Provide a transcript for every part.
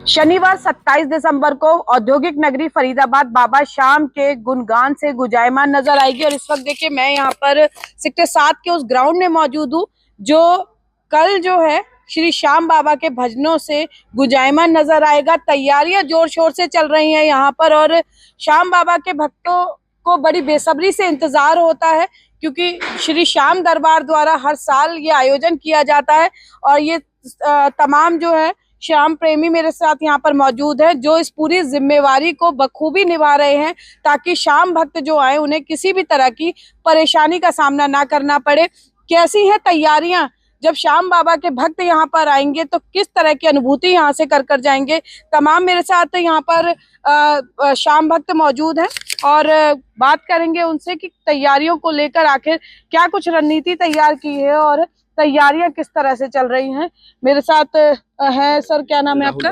शनिवार 27 दिसंबर को औद्योगिक नगरी फरीदाबाद बाबा श्याम के गुणगान से गुंजायमान नजर आएगी। और इस वक्त देखिए मैं यहाँ पर सेक्टर 7 के उस ग्राउंड में मौजूद हूँ जो कल जो है श्री श्याम बाबा के भजनों से गुंजायमान नजर आएगा। तैयारियां जोर शोर से चल रही हैं यहाँ पर और श्याम बाबा के भक्तों को बड़ी बेसब्री से इंतजार होता है, क्योंकि श्री श्याम दरबार द्वारा हर साल ये आयोजन किया जाता है। और ये तमाम जो है श्याम प्रेमी मेरे साथ यहाँ पर मौजूद है जो इस पूरी जिम्मेवारी को बखूबी निभा रहे हैं ताकि श्याम भक्त जो आए उन्हें किसी भी तरह की परेशानी का सामना ना करना पड़े। कैसी है तैयारियां, जब श्याम बाबा के भक्त यहाँ पर आएंगे तो किस तरह की अनुभूति यहाँ से कर जाएंगे। तमाम मेरे साथ यहाँ पर श्याम भक्त मौजूद हैं और बात करेंगे उनसे कि तैयारियों को लेकर आखिर क्या कुछ रणनीति तैयार की है और तैयारियां किस तरह से चल रही हैं। मेरे साथ है सर, क्या नाम है आपका?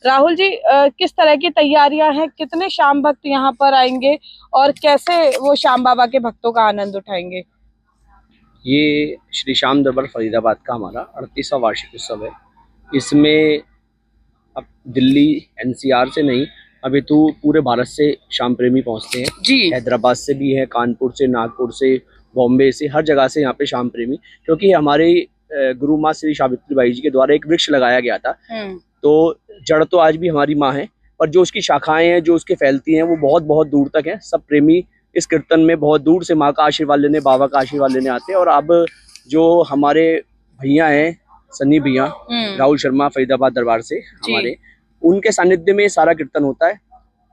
राहुल जी, किस तरह की तैयारियां हैं, कितने श्याम भक्त यहाँ पर आएंगे और कैसे वो श्याम बाबा के भक्तों का आनंद उठाएंगे? ये श्री श्याम दरबार फरीदाबाद का हमारा 38वां वार्षिक उत्सव है। इसमें अब दिल्ली एनसीआर से नहीं, अभी तो पूरे भारत से श्याम प्रेमी पहुंचते हैं जी। हैदराबाद से भी है, कानपुर से, नागपुर से, बॉम्बे से, हर जगह से यहाँ पे श्याम प्रेमी, क्योंकि हमारे गुरु माँ श्री सावित्री बाई जी के द्वारा एक वृक्ष लगाया गया था। तो जड़ तो आज भी हमारी माँ है, पर जो उसकी शाखाएं हैं, जो उसके फैलती हैं, वो बहुत बहुत दूर तक है। सब प्रेमी इस कीर्तन में बहुत दूर से माँ का आशीर्वाद लेने, बाबा का आशीर्वाद लेने आते हैं। और अब जो हमारे भैया हैं, सन्नी भैया राहुल शर्मा फरीदाबाद दरबार से हमारे, उनके सानिध्य में सारा कीर्तन होता है।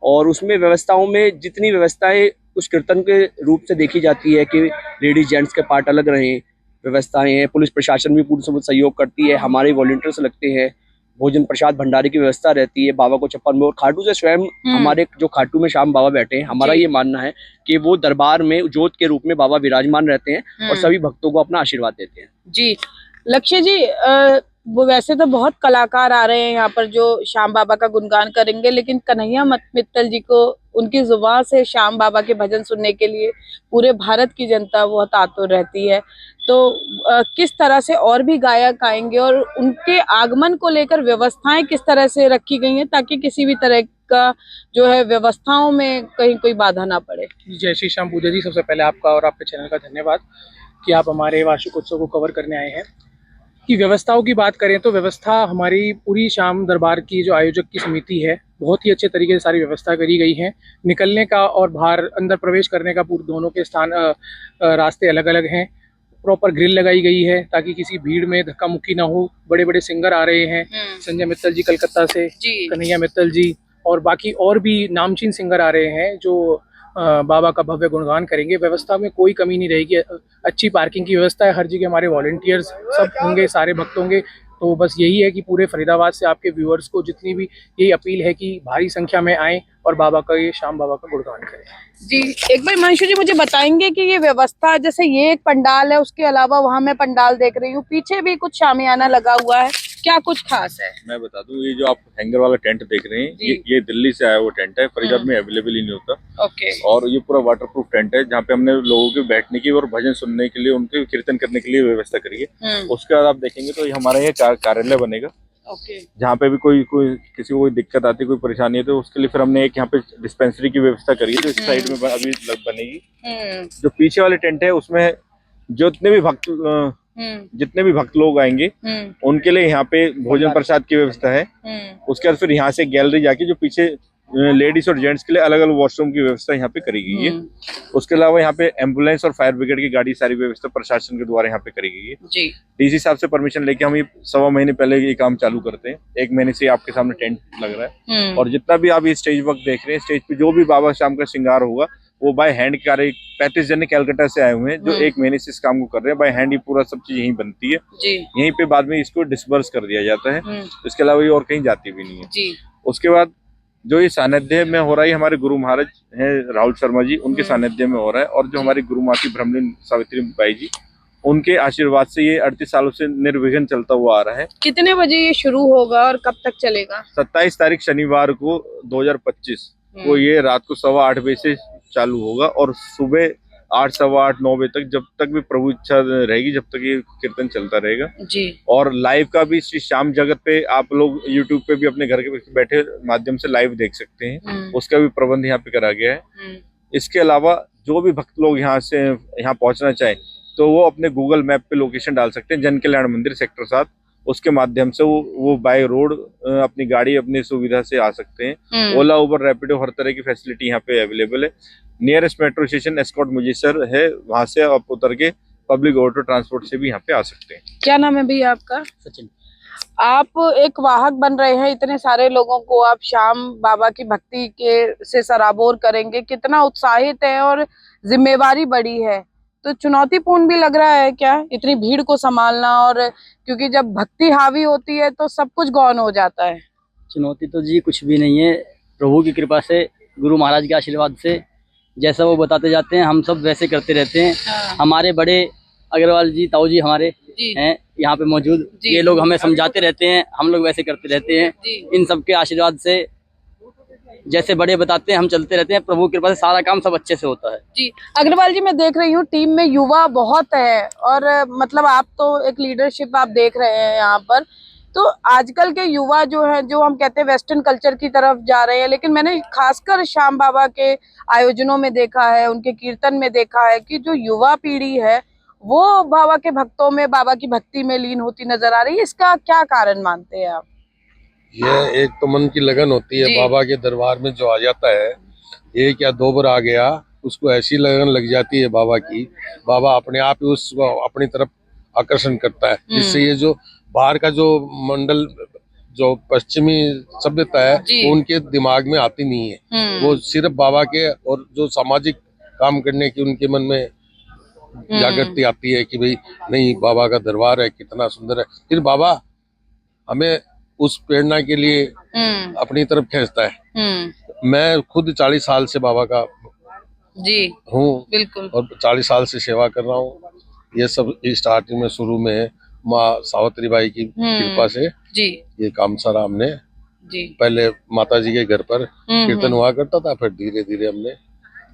और उसमें व्यवस्थाओं में जितनी व्यवस्थाएं उस कीर्तन के रूप से देखी जाती है कि लेडीज जेंट्स के पार्ट अलग रहें, व्यवस्थाएं हैं, पुलिस प्रशासन भी पूर्ण सहयोग करती है, हमारे वॉलंटियर्स लगते हैं, भोजन प्रसाद भंडारे की व्यवस्था रहती है, बाबा को चप्पल में, और खाटू से स्वयं हमारे जो खाटू में श्याम बाबा बैठे हैं, हमारा ये मानना है कि वो दरबार में जोत के रूप में बाबा विराजमान रहते हैं और सभी भक्तों को अपना आशीर्वाद देते हैं जी। लक्ष्य जी, वो वैसे तो बहुत कलाकार आ रहे हैं यहाँ पर जो श्याम बाबा का गुणगान करेंगे, लेकिन कन्हैया मित्तल जी को उनकी जुबान से श्याम बाबा के भजन सुनने के लिए पूरे भारत की जनता बहुत आतुर रहती है। तो किस तरह से और भी गायक आएंगे और उनके आगमन को लेकर व्यवस्थाएं किस तरह से रखी गई हैं ताकि किसी भी तरह का जो है व्यवस्थाओं में कहीं कोई बाधा ना पड़े। जय श्री श्याम पूजा जी, सबसे पहले आपका और आपके चैनल का धन्यवाद कि आप हमारे वार्षिक उत्सव को कवर करने आए हैं। कि व्यवस्थाओं की बात करें तो व्यवस्था हमारी पूरी श्याम दरबार की जो आयोजक की समिति है, बहुत ही अच्छे तरीके से सारी व्यवस्था करी गई है। निकलने का और बाहर अंदर प्रवेश करने का पूरे दोनों के स्थान रास्ते अलग अलग हैं। प्रॉपर ग्रिल लगाई गई है ताकि किसी भीड़ में धक्का मुक्की ना हो। बड़े बड़े सिंगर आ रहे हैं, संजय मित्तल जी कलकत्ता से, कन्हैया मित्तल जी, और बाकी और भी नामचीन सिंगर आ रहे हैं जो बाबा का भव्य गुणगान करेंगे। व्यवस्था में कोई कमी नहीं रहेगी। अच्छी पार्किंग की व्यवस्था है, हर जगह हमारे वॉलंटियर्स सब होंगे, सारे भक्त होंगे। तो बस यही है कि पूरे फरीदाबाद से आपके व्यूअर्स को जितनी भी यही अपील है कि भारी संख्या में आएं और बाबा का, ये श्याम बाबा का गुणगान करें जी। एक बार हिमांशु जी मुझे बताएंगे कि ये व्यवस्था, जैसे ये एक पंडाल है, उसके अलावा वहाँ मैं पंडाल देख रही हूँ, पीछे भी कुछ शामियाना लगा हुआ है, क्या कुछ खास है? मैं बता दूं, ये जो आप हैंगर वाला टेंट देख रहे हैं, ये दिल्ली से आया हुआ टेंट है, फरीदाबाद में अवेलेबल ही नहीं होता। ओके। और ये पूरा वाटरप्रूफ टेंट है जहाँ पे हमने लोगों के बैठने की और भजन सुनने के लिए, उनके कीर्तन करने के लिए व्यवस्था करी है। उसके बाद आप देखेंगे तो हमारा ये कार्यालय बनेगा। जहाँ पे भी कोई किसी को कोई दिक्कत आती है, कोई परेशानी है, तो उसके लिए फिर हमने एक यहाँ पे डिस्पेंसरी की व्यवस्था करी है, तो इस साइड में अभी बनेगी। जो पीछे वाले टेंट है उसमें जितने भी भक्त लोग आएंगे उनके लिए यहाँ पे भोजन प्रसाद की व्यवस्था है। उसके बाद फिर यहाँ से गैलरी जाके जो पीछे लेडीज और जेंट्स के लिए अलग अलग वॉशरूम की व्यवस्था यहाँ पे करी गई है। उसके अलावा यहाँ पे एम्बुलेंस और फायर ब्रिगेड की गाड़ी, सारी व्यवस्था प्रशासन के द्वारा यहाँ पे करी गई है। डीसी साहब से परमिशन लेके हम ये 1.25 महीने पहले ये काम चालू करते हैं। 1 महीने से आपके सामने टेंट लग रहा है। और जितना भी आप ये स्टेज वर्क देख रहे हैं, स्टेज पे जो भी बाबा श्याम का श्रृंगार होगा वो बाय हैंड कार्य 35 जने कैलकाटा से आए हुए हैं जो 1 महीने से इस काम को कर रहे हैं। बाय हैंड ही पूरा सब चीज यहीं बनती है, यहीं पे बाद में इसको डिस्बर्स कर दिया जाता है। इसके अलावा ये और कहीं जाती भी नहीं है। उसके बाद जो ये सानिध्य में हो रहा है, हमारे गुरु महाराज हैं राहुल शर्मा जी, उनके सानिध्य में हो रहा है। और जो हमारी गुरु माँ की ब्रह्मलीन सावित्री बाई जी, उनके आशीर्वाद से ये 38 सालों से निर्विघ्न चलता हुआ आ रहा है। कितने बजे ये शुरू होगा और कब तक चलेगा? 27 तारीख शनिवार को 2025 को ये रात को 8:15 बजे से चालू होगा और सुबह 8, सवा 8, 9 बजे तक, जब तक भी प्रभु इच्छा रहेगी, जब तक ये कीर्तन चलता रहेगा। जी। और लाइव का भी श्री श्याम जगत पे आप लोग यूट्यूब पे भी अपने घर के बैठे माध्यम से लाइव देख सकते हैं, उसका भी प्रबंध यहाँ पे करा गया है। इसके अलावा जो भी भक्त लोग यहाँ पहुंचना चाहे तो वो अपने गूगल मैप पे लोकेशन डाल सकते हैं, जन कल्याण मंदिर सेक्टर 7, उसके माध्यम से वो बाय रोड अपनी गाड़ी अपनी सुविधा से आ सकते हैं। ओला, उबर, रैपिडो हर तरह की फैसिलिटी यहाँ पे अवेलेबल है। Nearest metro station escort Mujesar है, वहां से आप उतर के पब्लिक ऑटो ट्रांसपोर्ट से भी यहाँ पे आ सकते हैं। क्या नाम है भैया आपका? सचिन। आप एक वाहक बन रहे हैं, इतने सारे लोगों को आप श्याम बाबा की भक्ति के से सराबोर करेंगे, कितना उत्साहित है और जिम्मेवारी बड़ी है, तो चुनौतीपूर्ण भी लग रहा है क्या इतनी भीड़ को संभालना? और क्योंकि जब भक्ति हावी होती है तो सब कुछ गौन हो जाता है। चुनौती तो जी कुछ भी नहीं है, प्रभु की कृपा से, गुरु महाराज के आशीर्वाद से जैसा वो बताते जाते हैं हम सब वैसे करते रहते हैं। हाँ। हमारे बड़े अग्रवाल जी, ताऊ जी हमारे हैं यहाँ पे मौजूद, ये लोग हमें समझाते रहते हैं, हम लोग वैसे करते रहते हैं। इन सब के आशीर्वाद से जैसे बड़े बताते हैं हम चलते रहते हैं, प्रभु की कृपा से सारा काम सब अच्छे से होता है। जी अग्रवाल जी, मैं देख रही हूँ टीम में युवा बहुत है और मतलब आप तो एक लीडरशिप आप देख रहे हैं यहाँ पर, तो आजकल के युवा जो है, जो हम कहते हैं वेस्टर्न कल्चर की तरफ जा रहे हैं, लेकिन मैंने खासकर श्याम बाबा के आयोजनों में देखा है, उनके कीर्तन में देखा है कि जो युवा पीढ़ी है वो बाबा के भक्तों में, बाबा की भक्ति में लीन होती नजर आ रही है। इसका क्या कारण मानते हैं आप? यह एक तो मन की लगन होती है, बाबा के दरबार में जो आ जाता है, एक या 2 बार आ गया, उसको ऐसी लगन लग जाती है बाबा की, बाबा अपने आप ही उसको अपनी तरफ आकर्षण करता है, जिससे ये जो बाहर का जो मंडल, जो पश्चिमी सभ्यता है, वो उनके दिमाग में आती नहीं है। वो सिर्फ बाबा के और जो सामाजिक काम करने की उनके मन में जागृति आती है कि भाई नहीं, बाबा का दरबार है, कितना सुंदर है। फिर बाबा हमें उस प्रेरणा के लिए अपनी तरफ खींचता है। मैं खुद 40 साल से बाबा का हूँ, बिल्कुल, और 40 साल से सेवा कर रहा हूँ। ये सब स्टार्टिंग में, शुरू में माँ सावित्री बाई की कृपा से ये काम सारा हमने पहले माता जी के घर पर कीर्तन हुआ करता था, फिर धीरे धीरे हमने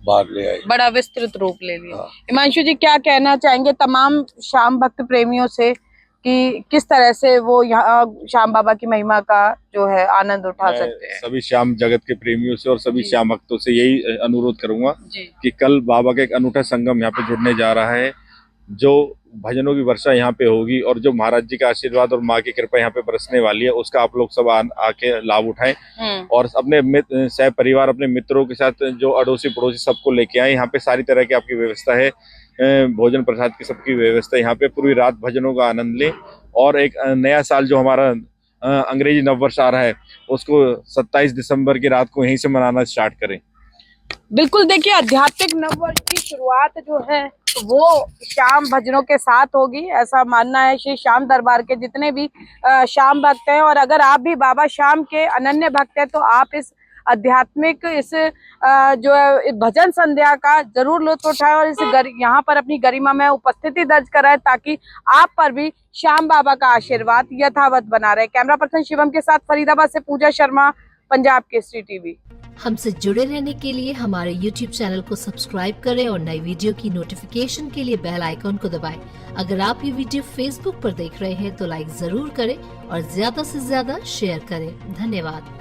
बाहर ले आए, बड़ा विस्तृत रूप ले लिया। हिमांशु जी, क्या कहना चाहेंगे तमाम श्याम भक्त प्रेमियों से कि किस तरह से वो यहाँ श्याम बाबा की महिमा का जो है आनंद उठा सकते हैं? सभी श्याम जगत के प्रेमियों से और सभी श्याम भक्तों से यही अनुरोध करूंगा कि कल बाबा का एक अनूठा संगम यहाँ पे जुड़ने जा रहा है, जो भजनों की वर्षा यहाँ पे होगी और जो महाराज जी का आशीर्वाद और माँ की कृपा यहाँ पे बरसने वाली है, उसका आप लोग सब आके लाभ उठाएं और अपने सह परिवार, अपने मित्रों के साथ, जो अड़ोसी पड़ोसी, सबको लेके आए। यहाँ पे सारी तरह की आपकी व्यवस्था है, भोजन प्रसाद की सबकी व्यवस्था यहाँ पे, पूरी रात भजनों का आनंद लें। और एक नया साल जो हमारा अंग्रेजी नववर्ष आ रहा है, उसको 27 दिसंबर की रात को यहीं से मनाना स्टार्ट करें। बिल्कुल, देखिए आध्यात्मिक नववर्ष की शुरुआत जो है वो श्याम भजनों के साथ होगी, ऐसा मानना है श्री श्याम दरबार के जितने भी श्याम भक्त हैं। और अगर आप भी बाबा श्याम के अनन्य भक्त हैं तो आप इस आध्यात्मिक इस जो है भजन संध्या का जरूर लुत्फ उठाएं और इस यहाँ पर अपनी गरिमा में उपस्थिति दर्ज कराएं, ताकि आप पर भी श्याम बाबा का आशीर्वाद यथावत बना रहे। कैमरा पर्सन शिवम के साथ फरीदाबाद से पूजा शर्मा, पंजाब केसरी टीवी। हमसे जुड़े रहने के लिए हमारे YouTube चैनल को सब्सक्राइब करें और नई वीडियो की नोटिफिकेशन के लिए बेल आइकॉन को दबाएं। अगर आप ये वीडियो Facebook पर देख रहे हैं तो लाइक जरूर करें और ज्यादा से ज्यादा शेयर करें। धन्यवाद।